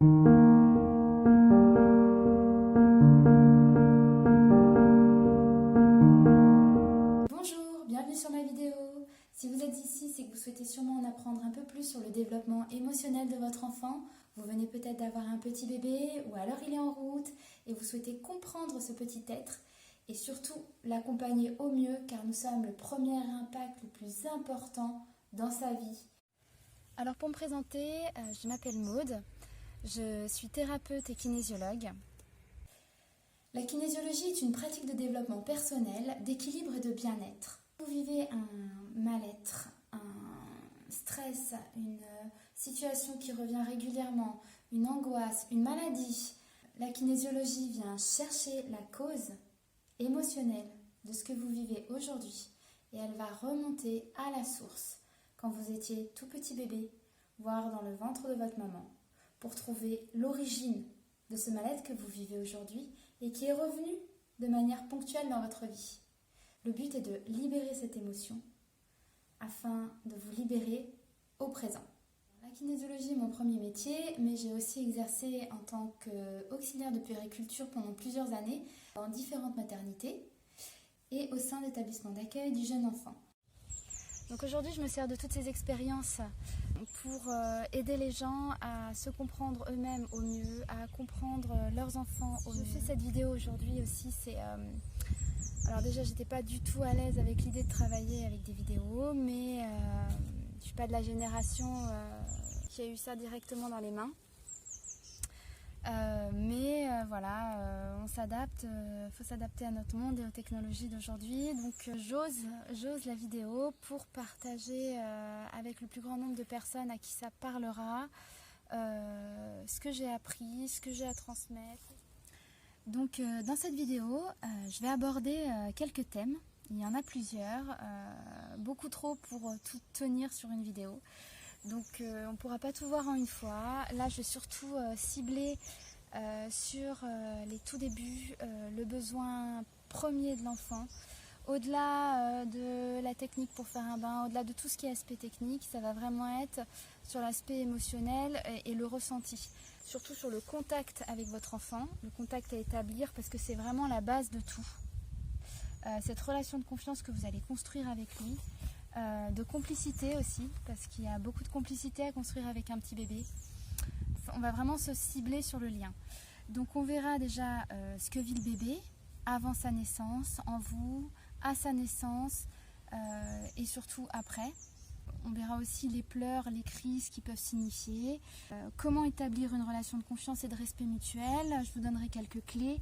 Bonjour, bienvenue sur ma vidéo. Si vous êtes ici, c'est que vous souhaitez sûrement en apprendre un peu plus sur le développement émotionnel de votre enfant. Vous venez peut-être d'avoir un petit bébé ou alors il est en route et vous souhaitez comprendre ce petit être et surtout l'accompagner au mieux car nous sommes le premier impact le plus important dans sa vie. Alors pour me présenter, je m'appelle Maude, je suis thérapeute et kinésiologue. La kinésiologie est une pratique de développement personnel, d'équilibre et de bien-être. Vous vivez un mal-être, un stress, une situation qui revient régulièrement, une angoisse, une maladie. La kinésiologie vient chercher la cause émotionnelle de ce que vous vivez aujourd'hui et elle va remonter à la source quand vous étiez tout petit bébé, voire dans le ventre de votre maman, pour trouver l'origine de ce mal-être que vous vivez aujourd'hui et qui est revenu de manière ponctuelle dans votre vie. Le but est de libérer cette émotion afin de vous libérer au présent. La kinésiologie est mon premier métier, mais j'ai aussi exercé en tant qu'auxiliaire de puériculture pendant plusieurs années dans différentes maternités et au sein d'établissements d'accueil du jeune enfant. Donc aujourd'hui, je me sers de toutes ces expériences pour aider les gens à se comprendre eux-mêmes au mieux, à comprendre leurs enfants au mieux. Je fais cette vidéo aujourd'hui aussi, alors déjà, j'étais pas du tout à l'aise avec l'idée de travailler avec des vidéos, mais je suis pas de la génération qui a eu ça directement dans les mains. Voilà, on s'adapte, faut s'adapter à notre monde et aux technologies d'aujourd'hui. Donc j'ose la vidéo pour partager avec le plus grand nombre de personnes à qui ça parlera, ce que j'ai appris, ce que j'ai à transmettre. Donc dans cette vidéo, je vais aborder quelques thèmes. Il y en a plusieurs, beaucoup trop pour tout tenir sur une vidéo. Donc on ne pourra pas tout voir en une fois. Là, je vais surtout cibler sur les tout débuts, le besoin premier de l'enfant. Au-delà de la technique pour faire un bain, au-delà de tout ce qui est aspect technique, ça va vraiment être sur l'aspect émotionnel et le ressenti. Surtout sur le contact avec votre enfant, le contact à établir parce que c'est vraiment la base de tout. Cette relation de confiance que vous allez construire avec lui, de complicité aussi, parce qu'il y a beaucoup de complicité à construire avec un petit bébé. On va vraiment se cibler sur le lien. Donc on verra déjà ce que vit le bébé avant sa naissance, en vous, à sa naissance et surtout après. On verra aussi les pleurs, les cris, ce qu'ils peuvent signifier. Comment établir une relation de confiance et de respect mutuel. Je vous donnerai quelques clés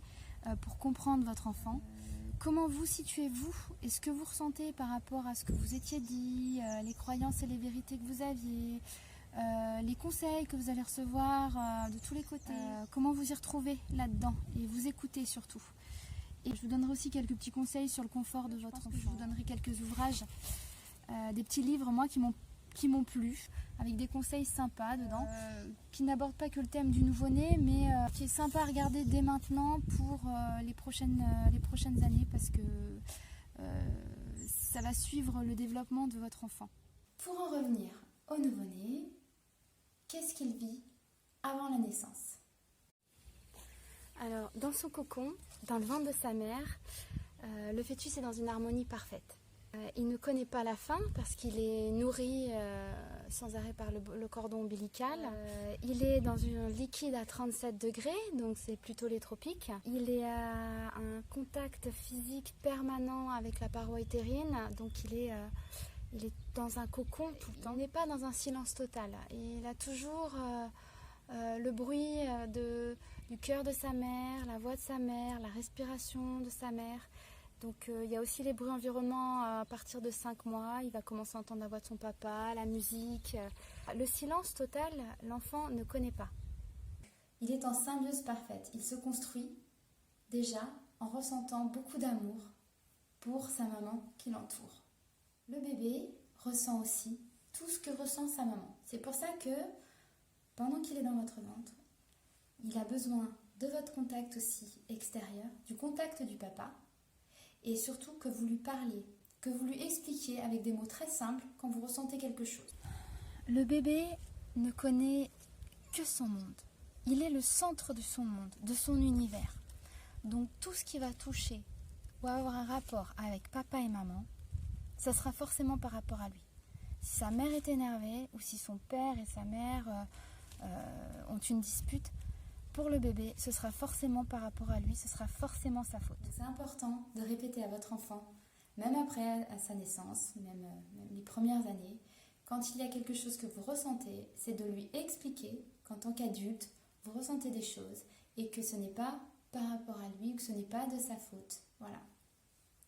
pour comprendre votre enfant. Comment vous situez-vous et ce que vous ressentez par rapport à ce que vous étiez dit, les croyances et les vérités que vous aviez, les conseils que vous allez recevoir de tous les côtés. Comment vous y retrouvez là-dedans et vous écoutez surtout. Et je vous donnerai aussi quelques petits conseils sur le confort de votre enfant. Je vous donnerai quelques ouvrages, des petits livres moi qui m'ont plu, avec des conseils sympas dedans, qui n'abordent pas que le thème du nouveau-né, mais qui est sympa à regarder dès maintenant pour les prochaines années, parce que ça va suivre le développement de votre enfant. Pour en revenir au nouveau-né, qu'est-ce qu'il vit avant la naissance? Alors, dans son cocon, dans le ventre de sa mère, le fœtus est dans une harmonie parfaite. Il ne connaît pas la faim parce qu'il est nourri sans arrêt par le cordon ombilical. Il est dans un liquide à 37 degrés, donc c'est plutôt les tropiques. Il est à un contact physique permanent avec la paroi utérine, donc il est dans un cocon tout le temps. Il n'est pas dans un silence total. Il a toujours le bruit du cœur de sa mère, la voix de sa mère, la respiration de sa mère. Donc il y a aussi les bruits environnants à partir de 5 mois. Il va commencer à entendre la voix de son papa, la musique. Le silence total, l'enfant ne connaît pas. Il est en symbiose parfaite. Il se construit déjà en ressentant beaucoup d'amour pour sa maman qui l'entoure. Le bébé ressent aussi tout ce que ressent sa maman. C'est pour ça que pendant qu'il est dans votre ventre, il a besoin de votre contact aussi extérieur, du contact du papa. Et surtout que vous lui parliez, que vous lui expliquiez avec des mots très simples quand vous ressentez quelque chose. Le bébé ne connaît que son monde. il est le centre de son monde, de son univers. Donc tout ce qui va toucher ou avoir un rapport avec papa et maman, ça sera forcément par rapport à lui. Si sa mère est énervée ou si son père et sa mère ont une dispute, pour le bébé, ce sera forcément par rapport à lui, ce sera forcément sa faute. C'est important de répéter à votre enfant, même après à sa naissance, même les premières années, quand il y a quelque chose que vous ressentez, c'est de lui expliquer qu'en tant qu'adulte, vous ressentez des choses et que ce n'est pas par rapport à lui, que ce n'est pas de sa faute. Voilà.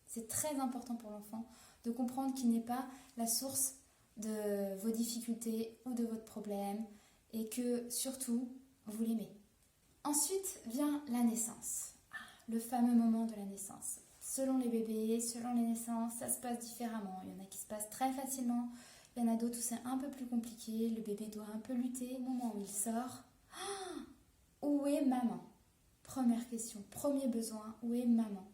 C'est très important pour l'enfant de comprendre qu'il n'est pas la source de vos difficultés ou de votre problème et que surtout, vous l'aimez. Ensuite vient la naissance, le fameux moment de la naissance. Selon les bébés, selon les naissances, ça se passe différemment. Il y en a qui se passent très facilement, il y en a d'autres où c'est un peu plus compliqué. Le bébé doit un peu lutter. Au moment où il sort, où est maman? Première question, premier besoin, où est maman?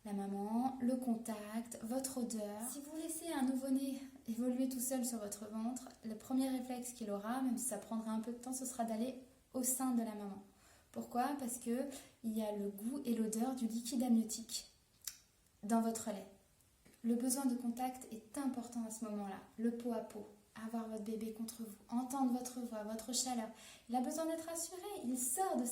La maman, le contact, votre odeur. Si vous laissez un nouveau-né évoluer tout seul sur votre ventre, le premier réflexe qu'il aura, même si ça prendra un peu de temps, ce sera d'aller au sein de la maman. Pourquoi? Parce qu'il y a le goût et l'odeur du liquide amniotique dans votre lait. Le besoin de contact est important à ce moment-là. Le peau à peau, avoir votre bébé contre vous, entendre votre voix, votre chaleur. Il a besoin d'être rassuré, il sort de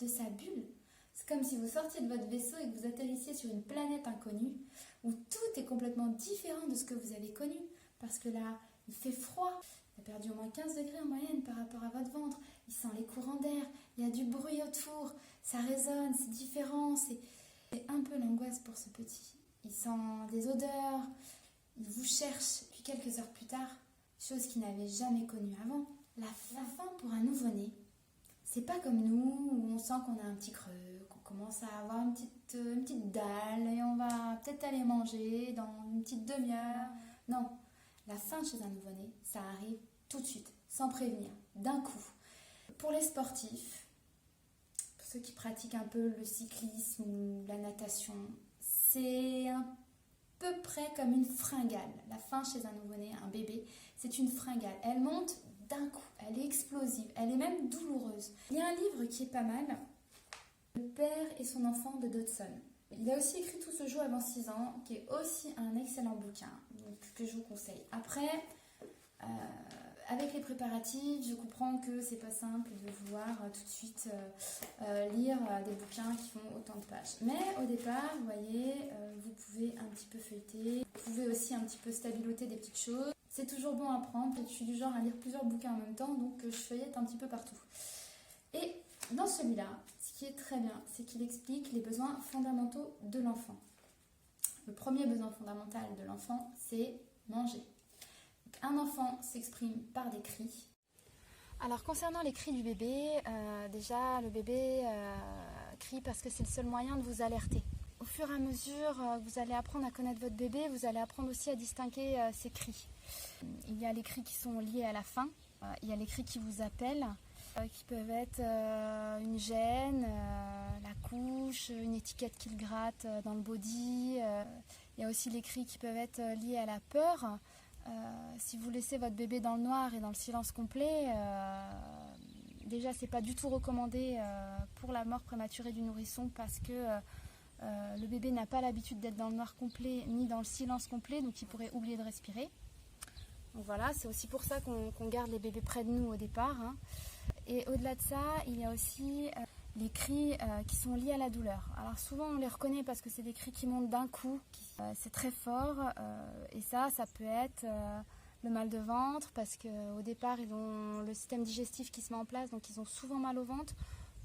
sa bulle. C'est comme si vous sortiez de votre vaisseau et que vous atterrissiez sur une planète inconnue où tout est complètement différent de ce que vous avez connu. Parce que là, il fait froid. Il a perdu au moins 15 degrés en moyenne par rapport à votre ventre. Il sent les courants d'air. Il y a du bruit autour. Ça résonne, c'est différent. C'est un peu l'angoisse pour ce petit. Il sent des odeurs. Il vous cherche. Puis quelques heures plus tard, chose qu'il n'avait jamais connue avant, la faim pour un nouveau-né, c'est pas comme nous où on sent qu'on a un petit creux, qu'on commence à avoir une petite dalle et on va peut-être aller manger dans une petite demi-heure. Non. La faim chez un nouveau-né, ça arrive tout de suite, sans prévenir, d'un coup. Pour les sportifs, pour ceux qui pratiquent un peu le cyclisme ou la natation, c'est à peu près comme une fringale. La faim chez un nouveau-né, un bébé, c'est une fringale. Elle monte d'un coup, elle est explosive, elle est même douloureuse. Il y a un livre qui est pas mal, Le père et son enfant de Dodson. Il a aussi écrit Tout se joue avant 6 ans, qui est aussi un excellent bouquin, donc, que je vous conseille. Après, avec les préparatifs, je comprends que c'est pas simple de vouloir tout de suite lire des bouquins qui font autant de pages. Mais au départ, vous voyez, vous pouvez un petit peu feuilleter, vous pouvez aussi un petit peu stabiloter des petites choses. C'est toujours bon à prendre, je suis du genre à lire plusieurs bouquins en même temps, donc je feuillette un petit peu partout. Et dans celui-là, ce qui est très bien, c'est qu'il explique les besoins fondamentaux de l'enfant. Le premier besoin fondamental de l'enfant, c'est manger. Un enfant s'exprime par des cris. Alors concernant les cris du bébé, déjà le bébé crie parce que c'est le seul moyen de vous alerter. Au fur et à mesure que vous allez apprendre à connaître votre bébé, vous allez apprendre aussi à distinguer ses cris. Il y a les cris qui sont liés à la faim, il y a les cris qui vous appellent, qui peuvent être une gêne, la couche, une étiquette qui le gratte dans le body. Il y a aussi les cris qui peuvent être liés à la peur. Si vous laissez votre bébé dans le noir et dans le silence complet, déjà c'est pas du tout recommandé pour la mort prématurée du nourrisson parce que le bébé n'a pas l'habitude d'être dans le noir complet ni dans le silence complet, donc il pourrait oublier de respirer. Donc voilà, c'est aussi pour ça qu'on garde les bébés près de nous au départ, hein. Et au-delà de ça, il y a aussi les cris qui sont liés à la douleur. Alors souvent on les reconnaît parce que c'est des cris qui montent d'un coup, c'est très fort et ça peut être le mal de ventre parce qu'au départ ils ont le système digestif qui se met en place, donc ils ont souvent mal au ventre,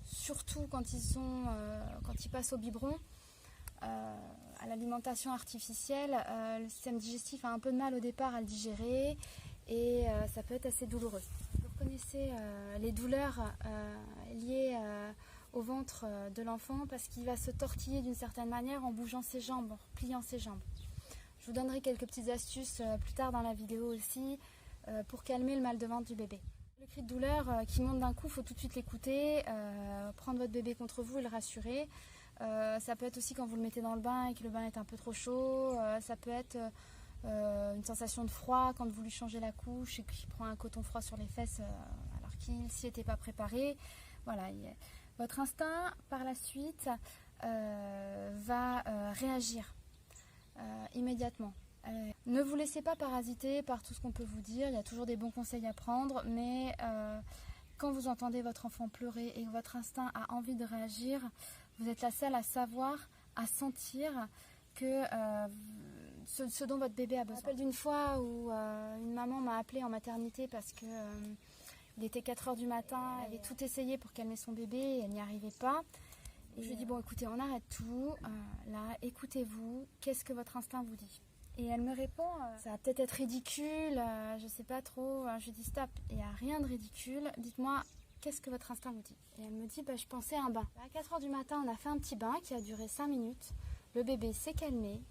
surtout quand ils passent au biberon. À l'alimentation artificielle, le système digestif a un peu de mal au départ à le digérer et ça peut être assez douloureux. Vous reconnaissez les douleurs liées au ventre de l'enfant parce qu'il va se tortiller d'une certaine manière en bougeant ses jambes, en pliant ses jambes. Je vous donnerai quelques petites astuces plus tard dans la vidéo aussi pour calmer le mal de ventre du bébé. Le cri de douleur qui monte d'un coup, il faut tout de suite l'écouter, prendre votre bébé contre vous et le rassurer. Ça peut être aussi quand vous le mettez dans le bain et que le bain est un peu trop chaud. Ça peut être une sensation de froid quand vous lui changez la couche et qu'il prend un coton froid sur les fesses alors qu'il s'y était pas préparé. Voilà, votre instinct par la suite va réagir immédiatement. Ne vous laissez pas parasiter par tout ce qu'on peut vous dire, il y a toujours des bons conseils à prendre, mais quand vous entendez votre enfant pleurer et que votre instinct a envie de réagir, vous êtes la seule à savoir, à sentir que ce dont votre bébé a besoin. Je me rappelle d'une fois où une maman m'a appelée en maternité parce que il était 4 h du matin, elle avait tout essayé pour calmer son bébé et elle n'y arrivait pas. Et je lui ai dit, bon écoutez, on arrête tout, là, écoutez-vous, qu'est-ce que votre instinct vous dit? Et elle me répond, ça va peut-être être ridicule, je sais pas trop. Je lui dis stop, il n'y a rien de ridicule, dites-moi, qu'est-ce que votre instinct vous dit? Et elle me dit, je pensais à un bain. À 4 h du matin, on a fait un petit bain qui a duré 5 minutes, le bébé s'est calmé,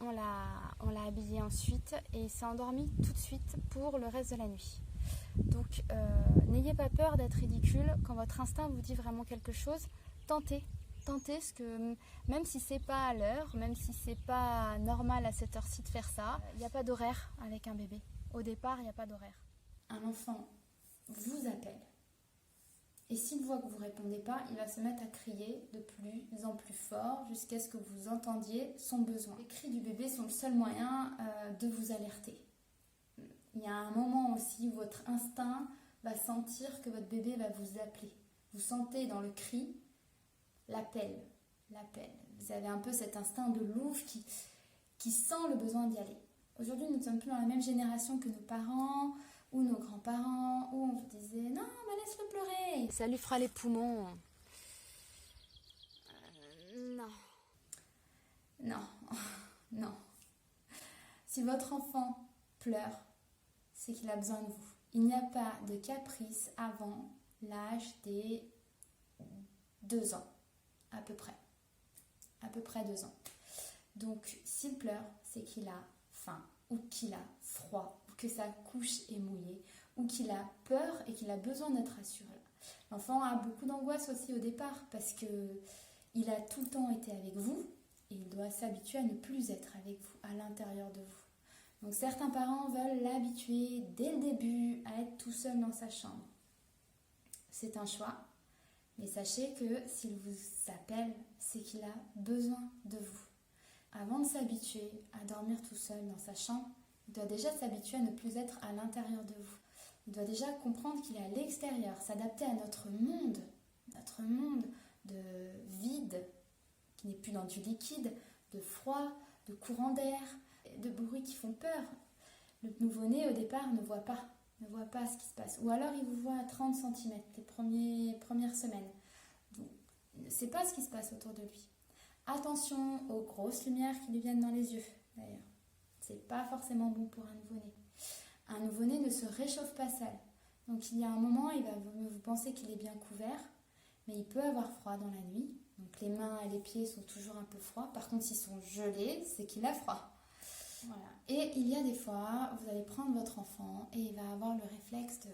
on l'a habillé ensuite et il s'est endormi tout de suite pour le reste de la nuit. Donc n'ayez pas peur d'être ridicule, quand votre instinct vous dit vraiment quelque chose, tentez ce que, même si c'est pas à l'heure, même si c'est pas normal à cette heure-ci de faire ça, il n'y a pas d'horaire avec un bébé. Au départ, il n'y a pas d'horaire. Un enfant vous appelle et s'il voit que vous ne répondez pas, il va se mettre à crier de plus en plus fort jusqu'à ce que vous entendiez son besoin. Les cris du bébé sont le seul moyen de vous alerter. Il y a un moment aussi où votre instinct va sentir que votre bébé va vous appeler. Vous sentez dans le cri l'appel. Vous avez un peu cet instinct de louve qui sent le besoin d'y aller. Aujourd'hui, nous ne sommes plus dans la même génération que nos parents ou nos grands-parents où on vous disait « Non, mais laisse-le pleurer, ça lui fera les poumons. » Non. Si votre enfant pleure, c'est qu'il a besoin de vous. Il n'y a pas de caprice avant l'âge des 2 ans, à peu près 2 ans. Donc s'il pleure, c'est qu'il a faim, ou qu'il a froid, ou que sa couche est mouillée, ou qu'il a peur et qu'il a besoin d'être rassuré. L'enfant a beaucoup d'angoisse aussi au départ, parce qu'il a tout le temps été avec vous, et il doit s'habituer à ne plus être avec vous, à l'intérieur de vous. Donc certains parents veulent l'habituer dès le début à être tout seul dans sa chambre. C'est un choix, mais sachez que s'il vous appelle, c'est qu'il a besoin de vous. Avant de s'habituer à dormir tout seul dans sa chambre, il doit déjà s'habituer à ne plus être à l'intérieur de vous. Il doit déjà comprendre qu'il est à l'extérieur, s'adapter à notre monde de vide, qui n'est plus dans du liquide, de froid, de courant d'air, de bruits qui font peur. Le nouveau-né, au départ, ne voit pas ce qui se passe. Ou alors, il vous voit à 30 cm les premières semaines. Donc, il ne sait pas ce qui se passe autour de lui. Attention aux grosses lumières qui lui viennent dans les yeux, d'ailleurs. C'est pas forcément bon pour un nouveau-né. Un nouveau-né ne se réchauffe pas seul. Donc, il y a un moment, vous pensez qu'il est bien couvert, mais il peut avoir froid dans la nuit. Donc, les mains et les pieds sont toujours un peu froids. Par contre, s'ils sont gelés, c'est qu'il a froid. Voilà. Et il y a des fois, vous allez prendre votre enfant et il va avoir le réflexe de...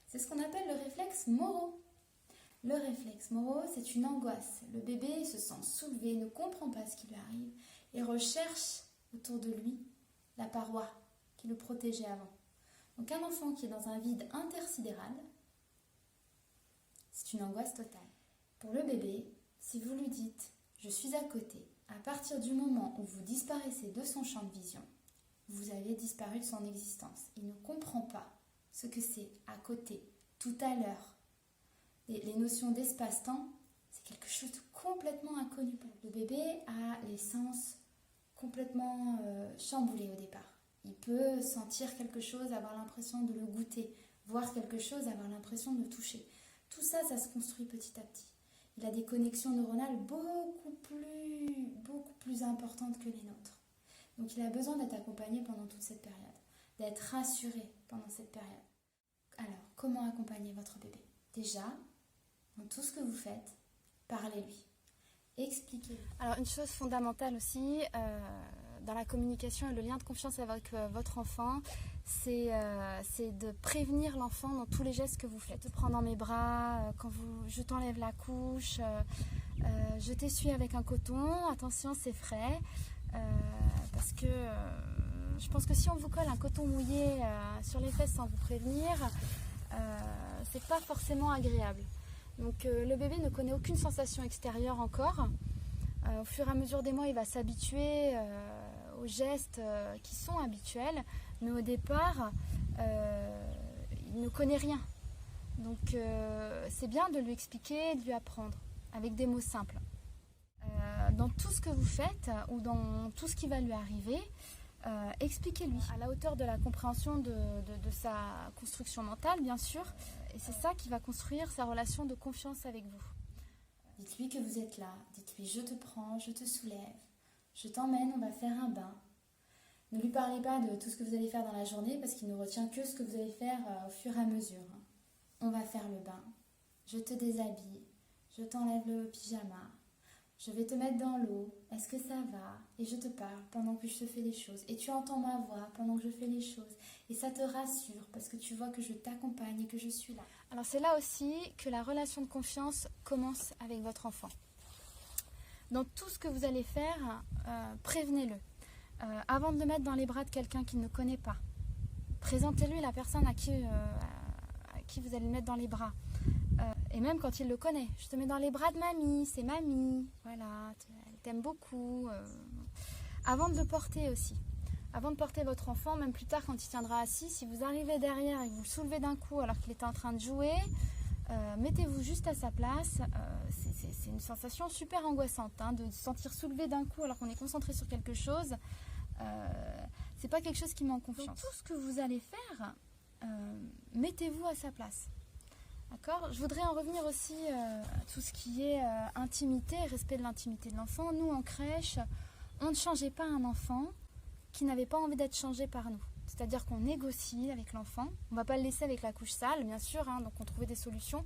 C'est ce qu'on appelle le réflexe Moro. Le réflexe Moro, c'est une angoisse. Le bébé se sent soulevé, ne comprend pas ce qui lui arrive et recherche autour de lui la paroi qui le protégeait avant. Donc un enfant qui est dans un vide intersidéral, c'est une angoisse totale. Pour le bébé, si vous lui dites « je suis à côté », à partir du moment où vous disparaissez de son champ de vision, vous avez disparu de son existence. Il ne comprend pas ce que c'est à côté, tout à l'heure. Les notions d'espace-temps, c'est quelque chose de complètement inconnu. Le bébé a les sens complètement chamboulés au départ. Il peut sentir quelque chose, avoir l'impression de le goûter, voir quelque chose, avoir l'impression de le toucher. Tout ça, ça se construit petit à petit. Il a des connexions neuronales beaucoup plus importantes que les nôtres. Donc il a besoin d'être accompagné pendant toute cette période, d'être rassuré pendant cette période. Alors, comment accompagner votre bébé? Déjà, dans tout ce que vous faites, parlez-lui, expliquez-lui. Alors une chose fondamentale aussi, dans la communication et le lien de confiance avec votre enfant, c'est de prévenir l'enfant dans tous les gestes que vous faites. De prendre dans mes bras, quand je t'enlève la couche, je t'essuie avec un coton, attention c'est frais, parce que je pense que si on vous colle un coton mouillé sur les fesses sans vous prévenir, c'est pas forcément agréable. Donc le bébé ne connaît aucune sensation extérieure encore. Au fur et à mesure des mois, il va s'habituer aux gestes qui sont habituels, mais au départ, il ne connaît rien. Donc c'est bien de lui expliquer, de lui apprendre, avec des mots simples. Dans tout ce que vous faites, ou dans tout ce qui va lui arriver, expliquez-lui à la hauteur de la compréhension de sa construction mentale, bien sûr. Et c'est ça qui va construire sa relation de confiance avec vous. Dites-lui que vous êtes là. Dites-lui je te prends, je te soulève, je t'emmène, on va faire un bain. Ne lui parlez pas de tout ce que vous allez faire dans la journée parce qu'il ne retient que ce que vous allez faire au fur et à mesure. On va faire le bain. Je te déshabille, je t'enlève le pyjama. Je vais te mettre dans l'eau, est-ce que ça va? Et je te parle pendant que je te fais les choses. Et tu entends ma voix pendant que je fais les choses. Et ça te rassure parce que tu vois que je t'accompagne et que je suis là. Alors c'est là aussi que la relation de confiance commence avec votre enfant. Dans tout ce que vous allez faire, prévenez-le. Avant de le mettre dans les bras de quelqu'un qu'il ne connaît pas, présentez-lui la personne à qui vous allez le mettre dans les bras. Et même quand il le connaît, je te mets dans les bras de mamie, c'est mamie, voilà, elle t'aime beaucoup. Avant de le porter aussi, avant de porter votre enfant, même plus tard quand il tiendra assis, si vous arrivez derrière et que vous le soulevez d'un coup alors qu'il était en train de jouer, mettez-vous juste à sa place. C'est une sensation super angoissante de se sentir soulevé d'un coup alors qu'on est concentré sur quelque chose. C'est pas quelque chose qui met en confiance. Donc, tout ce que vous allez faire, mettez-vous à sa place. D'accord. Je voudrais en revenir aussi à tout ce qui est intimité, respect de l'intimité de l'enfant. Nous, en crèche, on ne changeait pas un enfant qui n'avait pas envie d'être changé par nous. C'est-à-dire qu'on négocie avec l'enfant. On ne va pas le laisser avec la couche sale, bien sûr, donc on trouvait des solutions.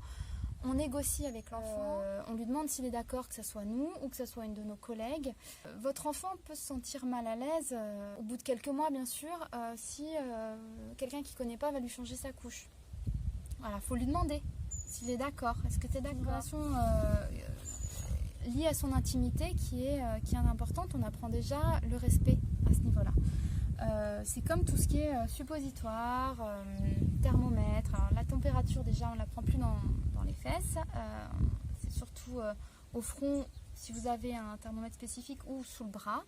On négocie avec l'enfant. On lui demande s'il est d'accord que ce soit nous ou que ce soit une de nos collègues. Votre enfant peut se sentir mal à l'aise, au bout de quelques mois, bien sûr, si quelqu'un qui ne connaît pas va lui changer sa couche. Voilà, il faut lui demander s'il est d'accord. Est-ce que tu es d'accord? Une relation liée à son intimité qui est importante. On apprend déjà le respect à ce niveau-là. C'est comme tout ce qui est suppositoire, thermomètre. Alors, la température, déjà, on ne la prend plus dans les fesses. C'est surtout au front, si vous avez un thermomètre spécifique, ou sous le bras.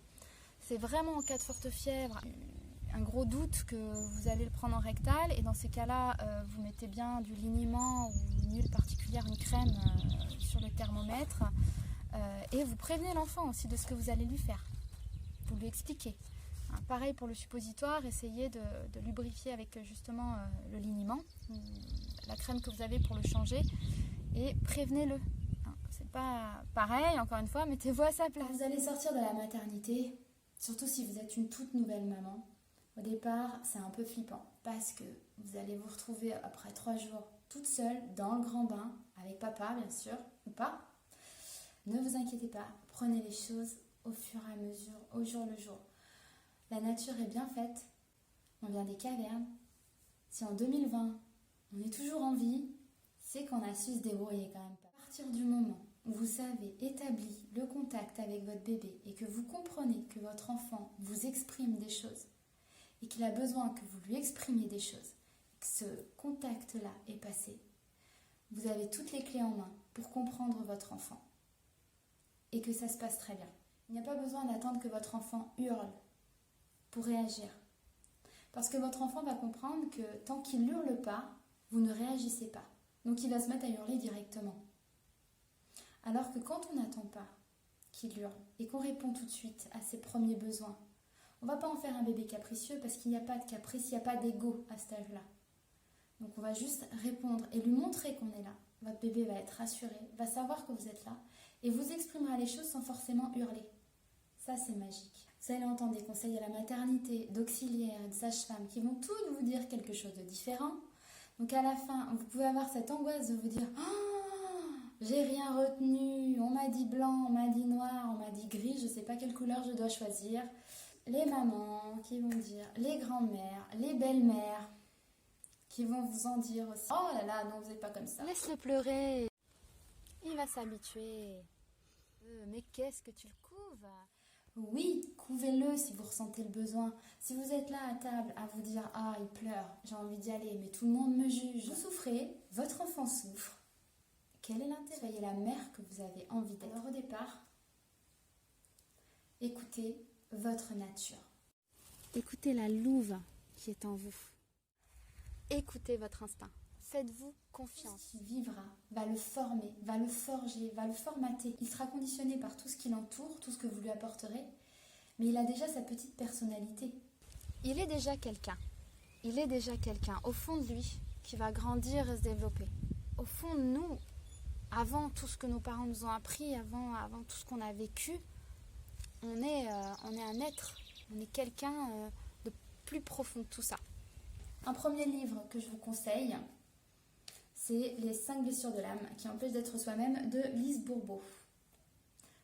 C'est vraiment en cas de forte fièvre, un gros doute que vous allez le prendre en rectal, et dans ces cas-là, vous mettez bien du liniment ou une huile particulière, une crème sur le thermomètre, et vous prévenez l'enfant aussi de ce que vous allez lui faire. Vous lui expliquez. Pareil pour le suppositoire, essayez de lubrifier avec justement le liniment, la crème que vous avez pour le changer, et prévenez-le. C'est pas pareil, encore une fois, mettez-vous à sa place. Quand vous allez sortir de la maternité, surtout si vous êtes une toute nouvelle maman, au départ, c'est un peu flippant parce que vous allez vous retrouver après 3 jours toute seule dans le grand bain, avec papa bien sûr, ou pas. Ne vous inquiétez pas, prenez les choses au fur et à mesure, au jour le jour. La nature est bien faite, on vient des cavernes. Si en 2020, on est toujours en vie, c'est qu'on a su se débrouiller quand même. À partir du moment où vous avez établi le contact avec votre bébé et que vous comprenez que votre enfant vous exprime des choses, et qu'il a besoin que vous lui exprimiez des choses, que ce contact-là est passé, vous avez toutes les clés en main pour comprendre votre enfant et que ça se passe très bien. Il n'y a pas besoin d'attendre que votre enfant hurle pour réagir, parce que votre enfant va comprendre que tant qu'il hurle pas, vous ne réagissez pas. Donc il va se mettre à hurler directement. Alors que quand on n'attend pas qu'il hurle et qu'on répond tout de suite à ses premiers besoins, on ne va pas en faire un bébé capricieux parce qu'il n'y a pas de caprice, il n'y a pas d'ego à cet âge-là. Donc on va juste répondre et lui montrer qu'on est là. Votre bébé va être rassuré, va savoir que vous êtes là et vous exprimera les choses sans forcément hurler. Ça, c'est magique. Vous allez entendre des conseils à la maternité, d'auxiliaires, de sages-femmes qui vont toutes vous dire quelque chose de différent. Donc à la fin, vous pouvez avoir cette angoisse de vous dire « Oh, j'ai rien retenu, on m'a dit blanc, on m'a dit noir, on m'a dit gris, je ne sais pas quelle couleur je dois choisir. » Les mamans qui vont dire, les grands-mères, les belles-mères qui vont vous en dire aussi « Oh là là, non, vous n'êtes pas comme ça. » Laisse-le pleurer, il va s'habituer. Mais qu'est-ce que tu le couves? Oui, couvez-le si vous ressentez le besoin. Si vous êtes là à table à vous dire « Ah, il pleure, j'ai envie d'y aller, mais tout le monde me juge », vous souffrez, votre enfant souffre. Quel est l'intérêt? Soyez la mère que vous avez envie d'être. Alors au départ, écoutez votre nature. Écoutez la louve qui est en vous. Écoutez votre instinct. Faites-vous confiance. Ce qu'il vivra va le former, va le forger, va le formater. Il sera conditionné par tout ce qui l'entoure, tout ce que vous lui apporterez, mais il a déjà sa petite personnalité. Il est déjà quelqu'un. Il est déjà quelqu'un au fond de lui qui va grandir et se développer. Au fond de nous, avant tout ce que nos parents nous ont appris, avant tout ce qu'on a vécu, on est un être, on est quelqu'un de plus profond que tout ça. Un premier livre que je vous conseille, c'est Les 5 blessures de l'âme qui empêchent d'être soi-même de Lise Bourbeau.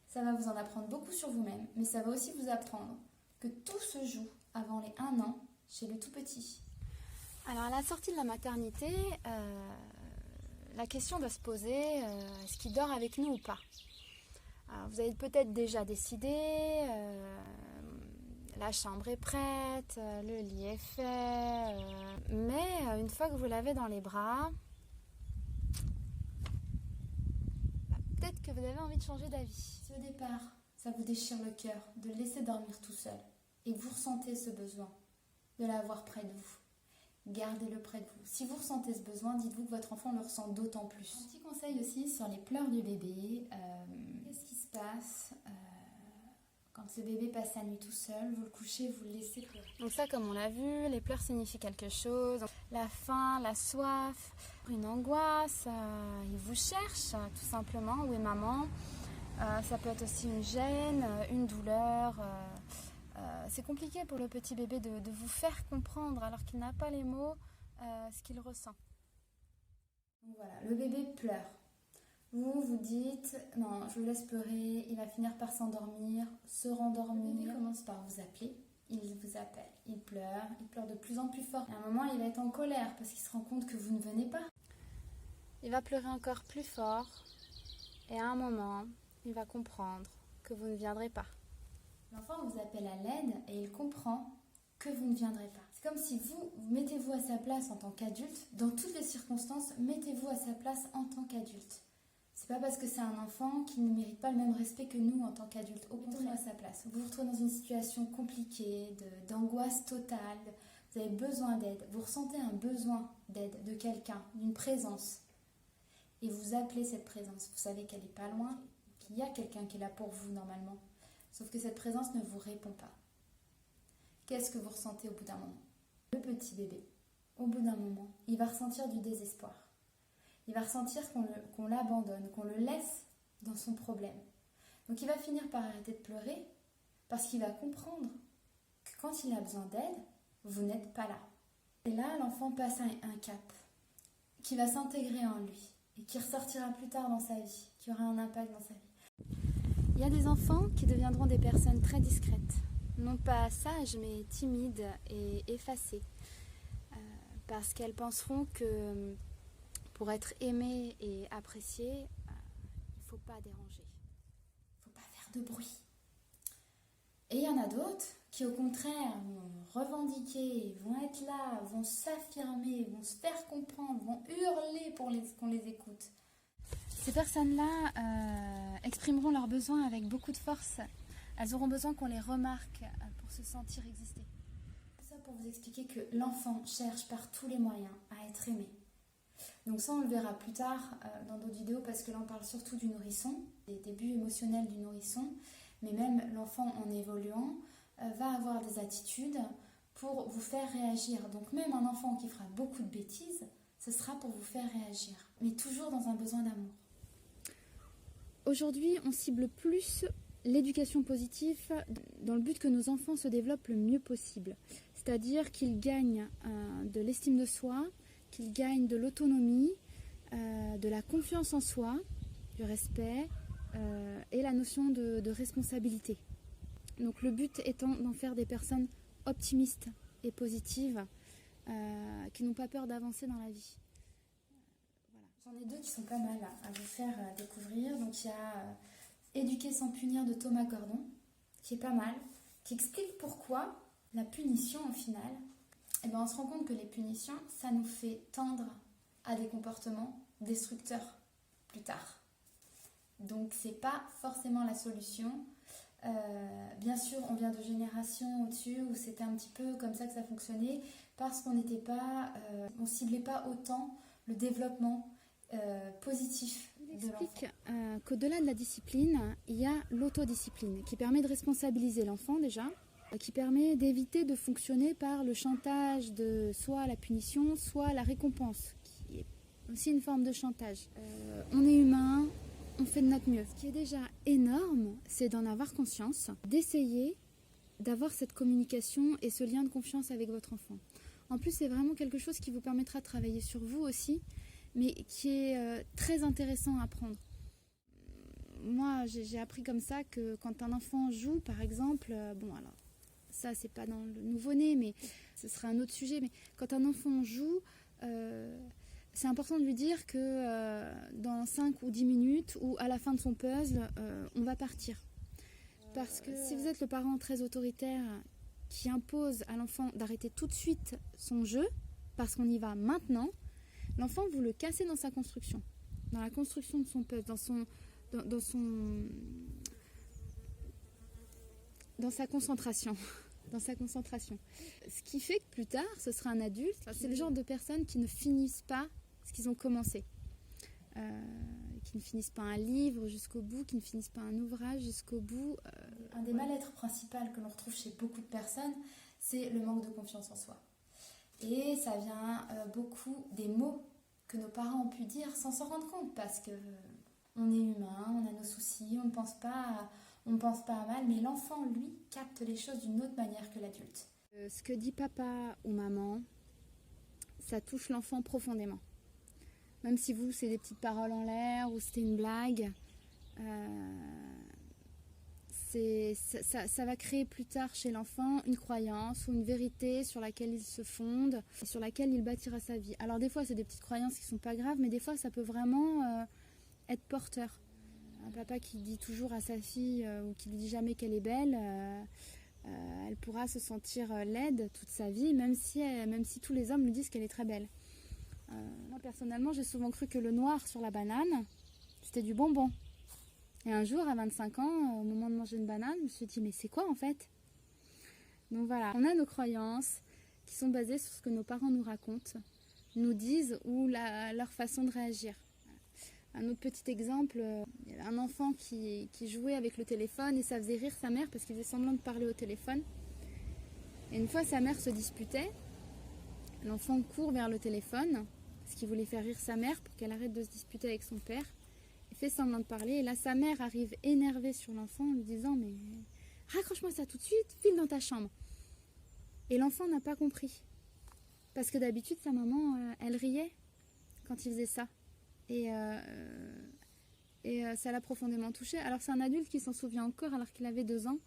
Ça va vous en apprendre beaucoup sur vous-même, mais ça va aussi vous apprendre que tout se joue avant les 1 an chez le tout petit. Alors à la sortie de la maternité, la question doit se poser, est-ce qu'il dort avec nous ou pas? Alors, vous avez peut-être déjà décidé, la chambre est prête, le lit est fait, mais une fois que vous l'avez dans les bras, peut-être que vous avez envie de changer d'avis. Si au départ, ça vous déchire le cœur de le laisser dormir tout seul et que vous ressentez ce besoin de l'avoir près de vous, gardez-le près de vous. Si vous ressentez ce besoin, dites-vous que votre enfant le ressent d'autant plus. Un petit conseil aussi sur les pleurs du bébé. Qu'est-ce qui se passe quand ce bébé passe la nuit tout seul? Vous le couchez, vous le laissez pleurer. Donc ça, comme on l'a vu, les pleurs signifient quelque chose. La faim, la soif, une angoisse, il vous cherche tout simplement. Où est maman? Ça peut être aussi une gêne, une douleur. C'est compliqué pour le petit bébé de vous faire comprendre alors qu'il n'a pas les mots ce qu'il ressent. Donc voilà, le bébé pleure. Vous vous dites, non, je le laisse pleurer, il va finir par s'endormir, se rendormir. Le bébé commence par vous appeler, il vous appelle, il pleure de plus en plus fort. Et à un moment, il va être en colère parce qu'il se rend compte que vous ne venez pas. Il va pleurer encore plus fort et à un moment, il va comprendre que vous ne viendrez pas. L'enfant vous appelle à l'aide et il comprend que vous ne viendrez pas. C'est comme si vous mettez-vous à sa place en tant qu'adulte. Dans toutes les circonstances, mettez-vous à sa place en tant qu'adulte. C'est pas parce que c'est un enfant qu'il ne mérite pas le même respect que nous en tant qu'adultes. Au contraire, à sa place. Vous vous retrouvez dans une situation compliquée, d'angoisse totale. Vous avez besoin d'aide. Vous ressentez un besoin d'aide de quelqu'un, d'une présence. Et vous appelez cette présence. Vous savez qu'elle n'est pas loin, qu'il y a quelqu'un qui est là pour vous normalement. Sauf que cette présence ne vous répond pas. Qu'est-ce que vous ressentez au bout d'un moment? Le petit bébé, au bout d'un moment, il va ressentir du désespoir. Il va ressentir qu'on l'abandonne, qu'on le laisse dans son problème. Donc il va finir par arrêter de pleurer parce qu'il va comprendre que quand il a besoin d'aide, vous n'êtes pas là. Et là, l'enfant passe un cap qui va s'intégrer en lui et qui ressortira plus tard dans sa vie, qui aura un impact dans sa vie. Il y a des enfants qui deviendront des personnes très discrètes, non pas sages mais timides et effacées, parce qu'elles penseront que pour être aimées et appréciées, il ne faut pas déranger. Il ne faut pas faire de bruit. Et il y en a d'autres qui au contraire vont revendiquer, vont être là, vont s'affirmer, vont se faire comprendre, vont hurler pour qu'on les écoute. Ces personnes-là exprimeront leurs besoins avec beaucoup de force. Elles auront besoin qu'on les remarque pour se sentir exister. Tout ça pour vous expliquer que l'enfant cherche par tous les moyens à être aimé. Donc ça, on le verra plus tard dans d'autres vidéos parce que là, on parle surtout du nourrisson, des débuts émotionnels du nourrisson. Mais même l'enfant en évoluant va avoir des attitudes pour vous faire réagir. Donc même un enfant qui fera beaucoup de bêtises, ce sera pour vous faire réagir. Mais toujours dans un besoin d'amour. Aujourd'hui, on cible plus l'éducation positive dans le but que nos enfants se développent le mieux possible. C'est-à-dire qu'ils gagnent de l'estime de soi, qu'ils gagnent de l'autonomie, de la confiance en soi, du respect et la notion de responsabilité. Donc le but étant d'en faire des personnes optimistes et positives qui n'ont pas peur d'avancer dans la vie. J'en ai 2 qui sont pas mal à vous faire découvrir. Donc il y a Éduquer sans punir de Thomas Gordon, qui est pas mal, qui explique pourquoi la punition, au final, on se rend compte que les punitions, ça nous fait tendre à des comportements destructeurs plus tard. Donc, c'est pas forcément la solution. Bien sûr, on vient de générations au-dessus où c'était un petit peu comme ça que ça fonctionnait parce qu'on n'était pas, on ciblait pas autant le développement positif de l'enfant. Il explique qu'au-delà de la discipline, il y a l'autodiscipline qui permet de responsabiliser l'enfant déjà, qui permet d'éviter de fonctionner par le chantage de soit la punition, soit la récompense, qui est aussi une forme de chantage. On est humain, on fait de notre mieux. Ce qui est déjà énorme, c'est d'en avoir conscience, d'essayer d'avoir cette communication et ce lien de confiance avec votre enfant. En plus, c'est vraiment quelque chose qui vous permettra de travailler sur vous aussi, mais qui est très intéressant à apprendre. Moi, j'ai appris comme ça que quand un enfant joue, par exemple, ça, c'est pas dans le nouveau-né, mais ce sera un autre sujet, mais quand un enfant joue, c'est important de lui dire que dans 5 ou 10 minutes, ou à la fin de son puzzle, on va partir. Parce que si vous êtes le parent très autoritaire qui impose à l'enfant d'arrêter tout de suite son jeu, parce qu'on y va maintenant, l'enfant, vous le cassez dans sa construction, dans la construction de son puzzle, dans sa concentration. Dans sa concentration. Ce qui fait que plus tard, ce sera un adulte. C'est le genre de personnes qui ne finissent pas ce qu'ils ont commencé. Qui ne finissent pas un livre jusqu'au bout, qui ne finissent pas un ouvrage jusqu'au bout. Un des mal-être principaux que l'on retrouve chez beaucoup de personnes, c'est le manque de confiance en soi. Et ça vient beaucoup des mots que nos parents ont pu dire sans s'en rendre compte, parce que on est humain, on a nos soucis, on ne pense pas à mal, mais l'enfant, lui, capte les choses d'une autre manière que l'adulte. Ce que dit papa ou maman, ça touche l'enfant profondément. Même si vous, c'est des petites paroles en l'air ou c'était une blague, ça va créer plus tard chez l'enfant une croyance ou une vérité sur laquelle il se fonde, et sur laquelle il bâtira sa vie. Alors des fois, c'est des petites croyances qui ne sont pas graves, mais des fois, ça peut vraiment être porteur. Un papa qui dit toujours à sa fille ou qui lui dit jamais qu'elle est belle, elle pourra se sentir laide toute sa vie, même si tous les hommes lui disent qu'elle est très belle. Moi personnellement, j'ai souvent cru que le noir sur la banane, c'était du bonbon. Et un jour, à 25 ans, au moment de manger une banane, je me suis dit, mais c'est quoi en fait? Donc voilà, on a nos croyances qui sont basées sur ce que nos parents nous racontent, nous disent ou leur façon de réagir. Un autre petit exemple, il y avait un enfant qui jouait avec le téléphone et ça faisait rire sa mère parce qu'il faisait semblant de parler au téléphone. Et une fois, sa mère se disputait. L'enfant court vers le téléphone parce qu'il voulait faire rire sa mère pour qu'elle arrête de se disputer avec son père. Il fait semblant de parler et là, sa mère arrive énervée sur l'enfant en lui disant « Mais raccroche-moi ça tout de suite, file dans ta chambre ». Et l'enfant n'a pas compris. Parce que d'habitude, sa maman, elle riait quand il faisait ça. Et ça l'a profondément touché. Alors c'est un adulte qui s'en souvient encore alors qu'il avait 2 ans.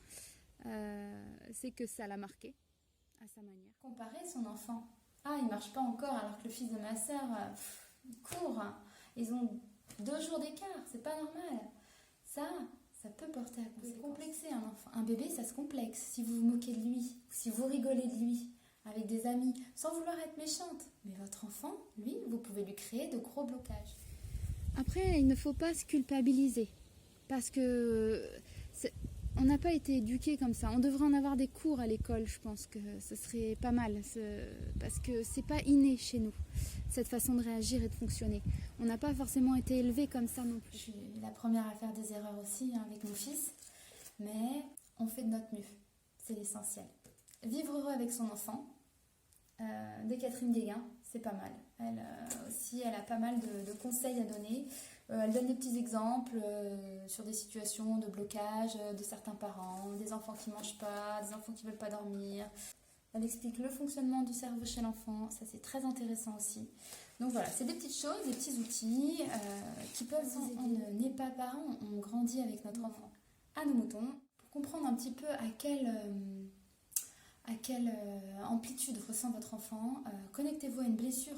C'est que ça l'a marqué à sa manière. Comparer son enfant. Ah, il marche pas encore alors que le fils de ma sœur court. Ils ont 2 jours d'écart, c'est pas normal. Ça peut porter à conséquence. Complexer un enfant. Un bébé, ça se complexe. Si vous vous moquez de lui, si vous rigolez de lui, avec des amis, sans vouloir être méchante. Mais votre enfant, lui, vous pouvez lui créer de gros blocages. Après, il ne faut pas se culpabiliser. Parce que on n'a pas été éduqués comme ça. On devrait en avoir des cours à l'école, je pense que ce serait pas mal. Parce que c'est pas inné chez nous, cette façon de réagir et de fonctionner. On n'a pas forcément été élevés comme ça non plus. Je suis la première à faire des erreurs aussi avec mon fils. Mais on fait de notre mieux. C'est l'essentiel. Vivre heureux avec son enfant, de Catherine Guéguin, c'est pas mal. Elle aussi, elle a pas mal de conseils à donner. Elle donne des petits exemples sur des situations de blocage de certains parents, des enfants qui ne mangent pas, des enfants qui ne veulent pas dormir. Elle explique le fonctionnement du cerveau chez l'enfant, ça c'est très intéressant aussi. Donc voilà, c'est des petites choses, des petits outils qui peuvent vous aider. On n'est pas parents, on grandit avec notre enfant. À nos moutons, pour comprendre un petit peu à quelle amplitude ressent votre enfant, connectez-vous à une blessure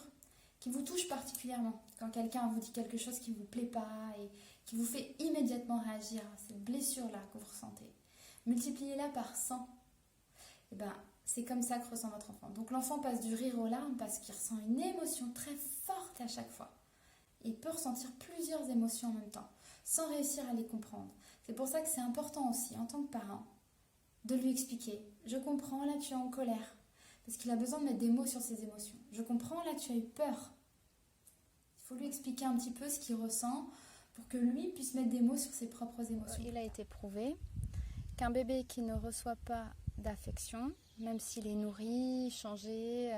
qui vous touche particulièrement. Quand quelqu'un vous dit quelque chose qui ne vous plaît pas et qui vous fait immédiatement réagir à cette blessure-là que vous ressentez. multipliez-la par 100. Et ben, c'est comme ça que ressent votre enfant. Donc l'enfant passe du rire aux larmes parce qu'il ressent une émotion très forte à chaque fois. Il peut ressentir plusieurs émotions en même temps, sans réussir à les comprendre. C'est pour ça que c'est important aussi, en tant que parent, de lui expliquer. Je comprends, là tu es en colère. Parce qu'il a besoin de mettre des mots sur ses émotions. Je comprends, là tu as eu peur. Il faut lui expliquer un petit peu ce qu'il ressent pour que lui puisse mettre des mots sur ses propres émotions. Il a été prouvé qu'un bébé qui ne reçoit pas d'affection, même s'il est nourri, changé,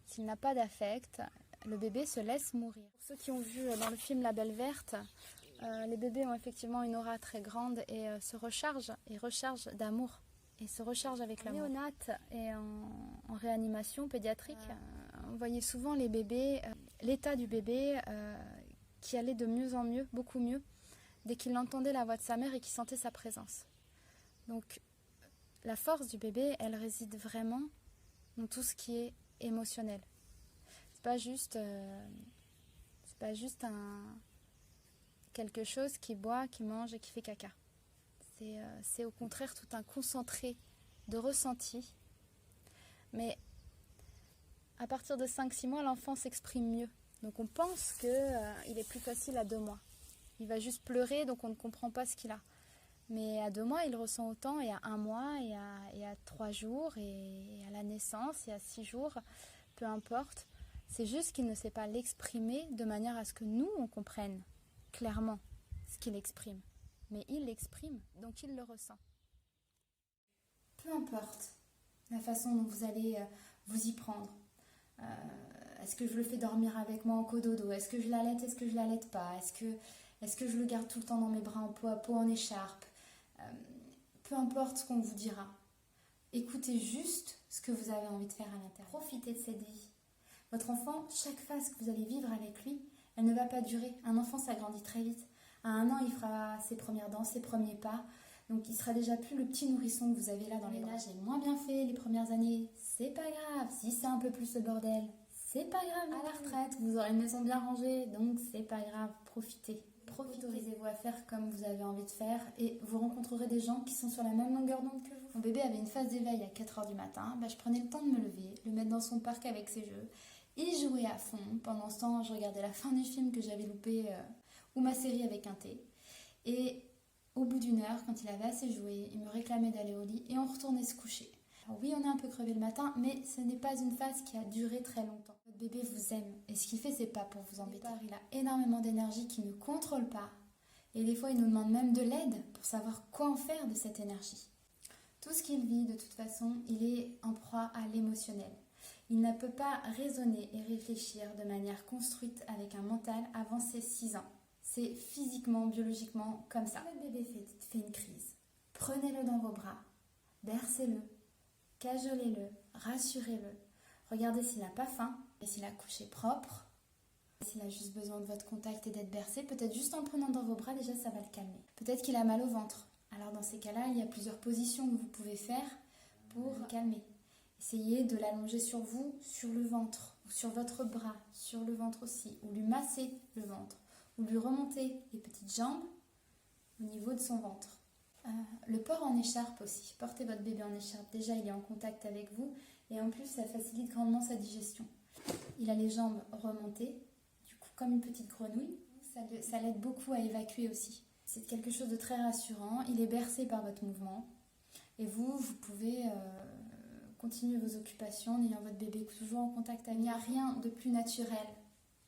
s'il n'a pas d'affect, le bébé se laisse mourir. Pour ceux qui ont vu dans le film La Belle Verte, les bébés ont effectivement une aura très grande et se rechargent d'amour et se rechargent avec l'amour. Néonate et en réanimation pédiatrique, on voyait souvent les bébés, l'état du bébé qui allait de mieux en mieux, beaucoup mieux, dès qu'il entendait la voix de sa mère et qu'il sentait sa présence. Donc la force du bébé, elle réside vraiment dans tout ce qui est émotionnel. C'est pas juste quelque chose qui boit, qui mange et qui fait caca. C'est au contraire tout un concentré de ressenti. Mais à partir de 5-6 mois, l'enfant s'exprime mieux. Donc on pense qu'il est plus facile à 2 mois. Il va juste pleurer, donc on ne comprend pas ce qu'il a. Mais à 2 mois, il ressent autant, et à 1 mois, et à 3 jours, et à la naissance, et à 6 jours, peu importe. C'est juste qu'il ne sait pas l'exprimer de manière à ce que nous, on comprenne clairement ce qu'il exprime. Mais il l'exprime, donc il le ressent. Peu importe la façon dont vous allez vous y prendre. Est-ce que je le fais dormir avec moi en cododo? Est-ce que je l'allaite? Est-ce que je l'allaite pas? Est-ce que je le garde tout le temps dans mes bras en peau à peau, en écharpe? Peu importe ce qu'on vous dira. Écoutez juste ce que vous avez envie de faire à l'intérieur. Profitez de cette vie. Votre enfant, chaque phase que vous allez vivre avec lui, elle ne va pas durer. Un enfant, ça grandit très vite. À 1 an, il fera ses premières danses, ses premiers pas. Donc, il sera déjà plus le petit nourrisson que vous avez là dans les bras. J'ai moins bien fait les premières années. C'est pas grave. Si c'est un peu plus le bordel, c'est pas grave. À la retraite, vous aurez une maison bien rangée. Donc, c'est pas grave. Profitez. Autorisez-vous à faire comme vous avez envie de faire et vous rencontrerez des gens qui sont sur la même longueur d'onde que vous. Mon bébé avait une phase d'éveil à 4h du matin. Je prenais le temps de me lever, le mettre dans son parc avec ses jeux. Il jouait à fond. Pendant ce temps, je regardais la fin du film que j'avais loupé ou ma série avec un thé. Et au bout d'1 heure, quand il avait assez joué, il me réclamait d'aller au lit et on retournait se coucher. Alors oui, on est un peu crevé le matin, mais ce n'est pas une phase qui a duré très longtemps. Votre bébé vous aime et ce qu'il fait, c'est pas pour vous embêter. Il a énormément d'énergie qu'il ne contrôle pas. Et des fois, il nous demande même de l'aide pour savoir quoi en faire de cette énergie. Tout ce qu'il vit, de toute façon, il est en proie à l'émotionnel. Il ne peut pas raisonner et réfléchir de manière construite avec un mental avant ses 6 ans. C'est physiquement, biologiquement comme ça. Si votre bébé fait une crise, prenez-le dans vos bras, bercez-le, cajolez-le, rassurez-le. Regardez s'il n'a pas faim et s'il a couché propre. S'il a juste besoin de votre contact et d'être bercé, peut-être juste en le prenant dans vos bras, déjà ça va le calmer. Peut-être qu'il a mal au ventre. Alors dans ces cas-là, il y a plusieurs positions que vous pouvez faire pour le calmer. Essayez de l'allonger sur vous, sur le ventre, ou sur votre bras, sur le ventre aussi, ou lui masser le ventre, ou lui remonter les petites jambes au niveau de son ventre. Le port en écharpe aussi. Portez votre bébé en écharpe. Déjà, il est en contact avec vous et en plus, ça facilite grandement sa digestion. Il a les jambes remontées, du coup, comme une petite grenouille. Ça l'aide beaucoup à évacuer aussi. C'est quelque chose de très rassurant. Il est bercé par votre mouvement. Et vous pouvez continuer vos occupations en ayant votre bébé toujours en contact avec vous. Il n'y a rien de plus naturel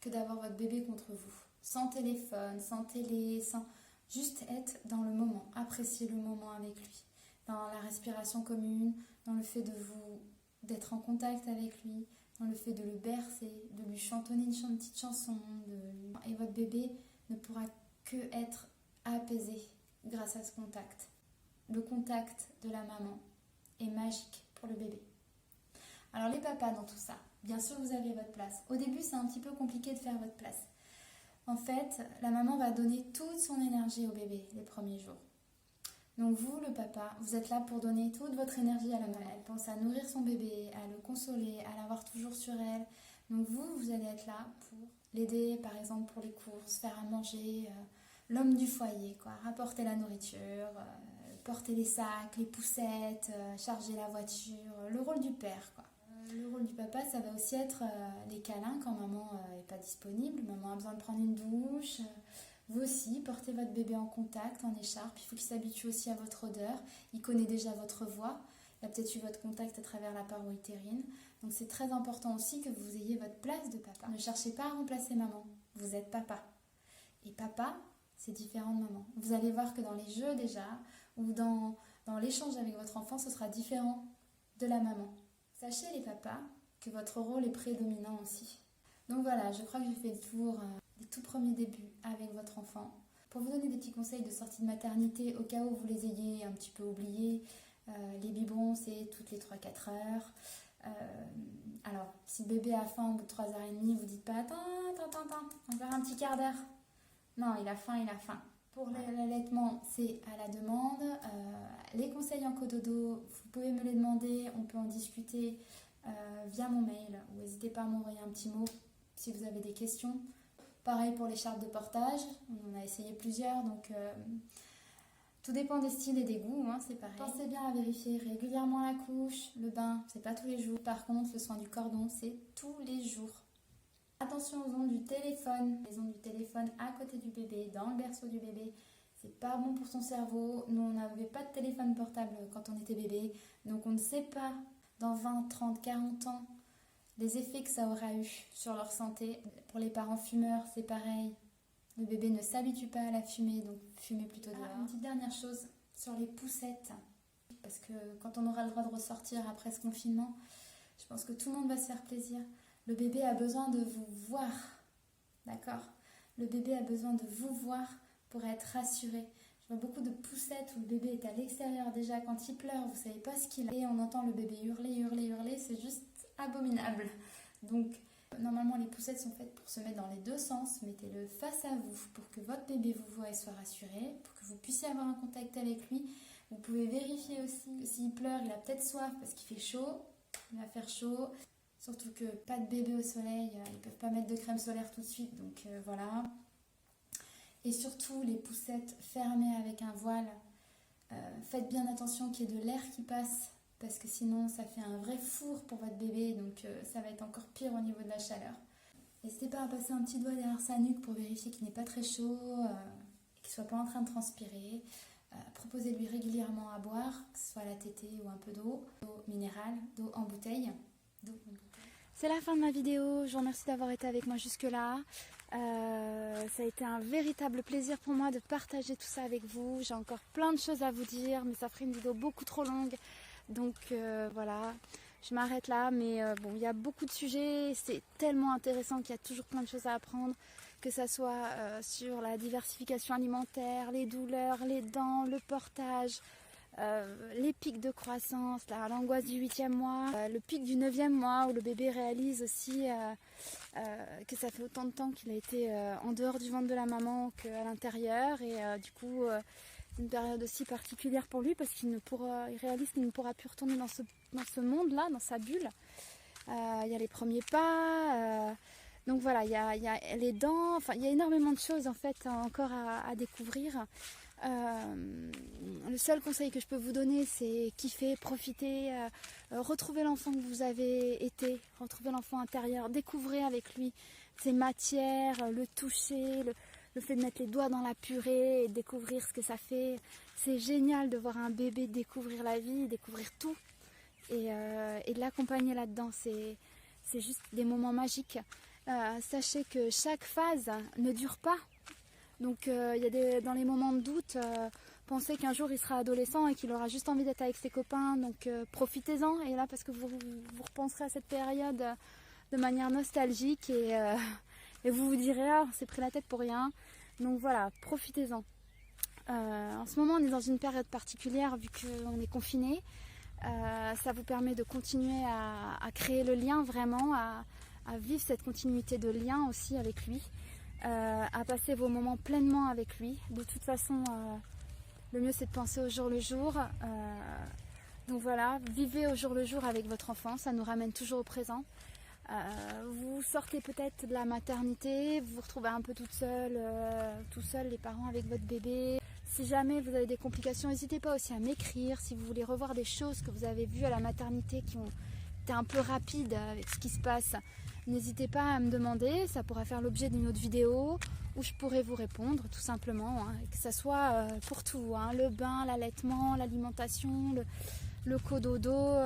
que d'avoir votre bébé contre vous. Sans téléphone, sans télé, sans... Juste être dans le moment, apprécier le moment avec lui, dans la respiration commune, dans le fait d'être en contact avec lui, dans le fait de le bercer, de lui chantonner une petite chanson. Et votre bébé ne pourra que être apaisé grâce à ce contact. Le contact de la maman est magique pour le bébé. Alors les papas dans tout ça, bien sûr vous avez votre place. Au début c'est un petit peu compliqué de faire votre place. En fait, la maman va donner toute son énergie au bébé les premiers jours. Donc vous, le papa, vous êtes là pour donner toute votre énergie à la maman. Elle pense à nourrir son bébé, à le consoler, à l'avoir toujours sur elle. Donc vous allez être là pour l'aider, par exemple pour les courses, faire à manger, l'homme du foyer, quoi, rapporter la nourriture, porter les sacs, les poussettes, charger la voiture, le rôle du père, quoi. Le rôle du papa, ça va aussi être les câlins quand maman n'est pas disponible, maman a besoin de prendre une douche. Vous aussi, portez votre bébé en contact, en écharpe, il faut qu'il s'habitue aussi à votre odeur, il connaît déjà votre voix, il a peut-être eu votre contact à travers la paroi utérine. Donc c'est très important aussi que vous ayez votre place de papa. Ne cherchez pas à remplacer maman, vous êtes papa. Et papa, c'est différent de maman. Vous allez voir que dans les jeux déjà, ou dans l'échange avec votre enfant, ce sera différent de la maman. Sachez les papas que votre rôle est prédominant aussi. Donc voilà, je crois que j'ai fait le tour des tout premiers débuts avec votre enfant. Pour vous donner des petits conseils de sortie de maternité, au cas où vous les ayez un petit peu oubliés, les biberons c'est toutes les 3-4 heures. Alors, si le bébé a faim au bout de 3h30, vous dites pas attends, encore un petit quart d'heure. Non, il a faim. Pour l'allaitement, c'est à la demande. Les conseils en cododo, vous pouvez me les demander, on peut en discuter via mon mail. Ou n'hésitez pas à m'envoyer un petit mot si vous avez des questions. Pareil pour l'écharpe de portage, on en a essayé plusieurs, donc tout dépend des styles et des goûts, hein, c'est pareil. Pensez bien à vérifier régulièrement la couche, le bain, c'est pas tous les jours. Par contre, le soin du cordon, c'est tous les jours. Attention aux ondes du téléphone. Les ondes du téléphone à côté du bébé, dans le berceau du bébé, c'est pas bon pour son cerveau. Nous, on n'avait pas de téléphone portable quand on était bébé, donc on ne sait pas dans 20, 30, 40 ans les effets que ça aura eu sur leur santé. Pour les parents fumeurs, c'est pareil. Le bébé ne s'habitue pas à la fumée, donc fumez plutôt dehors. Une petite dernière chose sur les poussettes, parce que quand on aura le droit de ressortir après ce confinement, je pense que tout le monde va se faire plaisir. Le bébé a besoin de vous voir, d'accord? Le bébé a besoin de vous voir pour être rassuré. Je vois beaucoup de poussettes où le bébé est à l'extérieur déjà. Quand il pleure, vous ne savez pas ce qu'il a. Et on entend le bébé hurler, c'est juste abominable. Donc, normalement, les poussettes sont faites pour se mettre dans les deux sens. Mettez-le face à vous pour que votre bébé vous voie et soit rassuré, pour que vous puissiez avoir un contact avec lui. Vous pouvez vérifier aussi que s'il pleure, il a peut-être soif parce qu'il fait chaud. Il va faire chaud. Surtout que pas de bébé au soleil, ils ne peuvent pas mettre de crème solaire tout de suite, donc voilà. Et surtout, les poussettes fermées avec un voile. Faites bien attention qu'il y ait de l'air qui passe, parce que sinon ça fait un vrai four pour votre bébé, donc ça va être encore pire au niveau de la chaleur. N'hésitez pas à passer un petit doigt derrière sa nuque pour vérifier qu'il n'est pas très chaud, qu'il ne soit pas en train de transpirer. Proposez-lui régulièrement à boire, que ce soit la tétée ou un peu d'eau minérale, d'eau en bouteille. C'est la fin de ma vidéo, je vous remercie d'avoir été avec moi jusque-là. Ça a été un véritable plaisir pour moi de partager tout ça avec vous. J'ai encore plein de choses à vous dire, mais ça ferait une vidéo beaucoup trop longue. Donc voilà, je m'arrête là. Mais bon, il y a beaucoup de sujets, c'est tellement intéressant qu'il y a toujours plein de choses à apprendre. Que ça soit sur la diversification alimentaire, les douleurs, les dents, le portage, les pics de croissance, l'angoisse du 8e mois, le pic du 9e mois où le bébé réalise aussi que ça fait autant de temps qu'il a été en dehors du ventre de la maman qu'à l'intérieur et du coup c'est une période aussi particulière pour lui parce il réalise qu'il ne pourra plus retourner dans ce monde-là, dans sa bulle. Il y a les premiers pas, donc voilà, il y a les dents, enfin il y a énormément de choses en fait encore à découvrir. Le seul conseil que je peux vous donner, c'est kiffer, profiter, retrouver l'enfant que vous avez été, retrouver l'enfant intérieur, découvrir avec lui ses matières, le toucher, le fait de mettre les doigts dans la purée et découvrir ce que ça fait. C'est génial de voir un bébé découvrir la vie, découvrir tout et de l'accompagner là-dedans. C'est juste des moments magiques. Sachez que chaque phase ne dure pas. Donc dans les moments de doute, pensez qu'un jour il sera adolescent et qu'il aura juste envie d'être avec ses copains, donc profitez-en. Et là, parce que vous repenserez à cette période de manière nostalgique et vous vous direz ah, on s'est pris la tête pour rien. Donc voilà, profitez-en. En ce moment, on est dans une période particulière vu qu'on est confiné. Ça vous permet de continuer à créer le lien vraiment, à vivre cette continuité de lien aussi avec lui. À passer vos moments pleinement avec lui. De toute façon, le mieux c'est de penser au jour le jour. Donc voilà, vivez au jour le jour avec votre enfant, ça nous ramène toujours au présent. Vous sortez peut-être de la maternité, vous vous retrouvez un peu tout seul les parents avec votre bébé. Si jamais vous avez des complications, n'hésitez pas aussi à m'écrire. Si vous voulez revoir des choses que vous avez vues à la maternité qui ont été un peu rapides avec ce qui se passe, n'hésitez pas à me demander. Ça pourra faire l'objet d'une autre vidéo où je pourrai vous répondre tout simplement. Que ça soit pour tout, le bain, l'allaitement, l'alimentation, le cododo,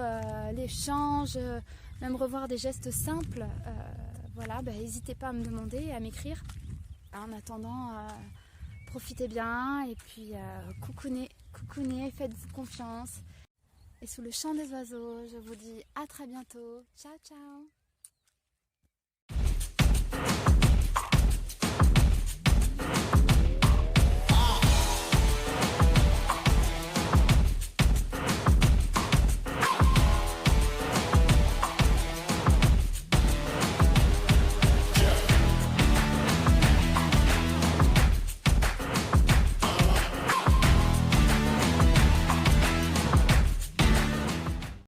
l'échange, même revoir des gestes simples. Voilà, n'hésitez pas à me demander, à m'écrire. En attendant, profitez bien et puis coucounez, faites-vous confiance. Et sous le chant des oiseaux, je vous dis à très bientôt. Ciao, ciao!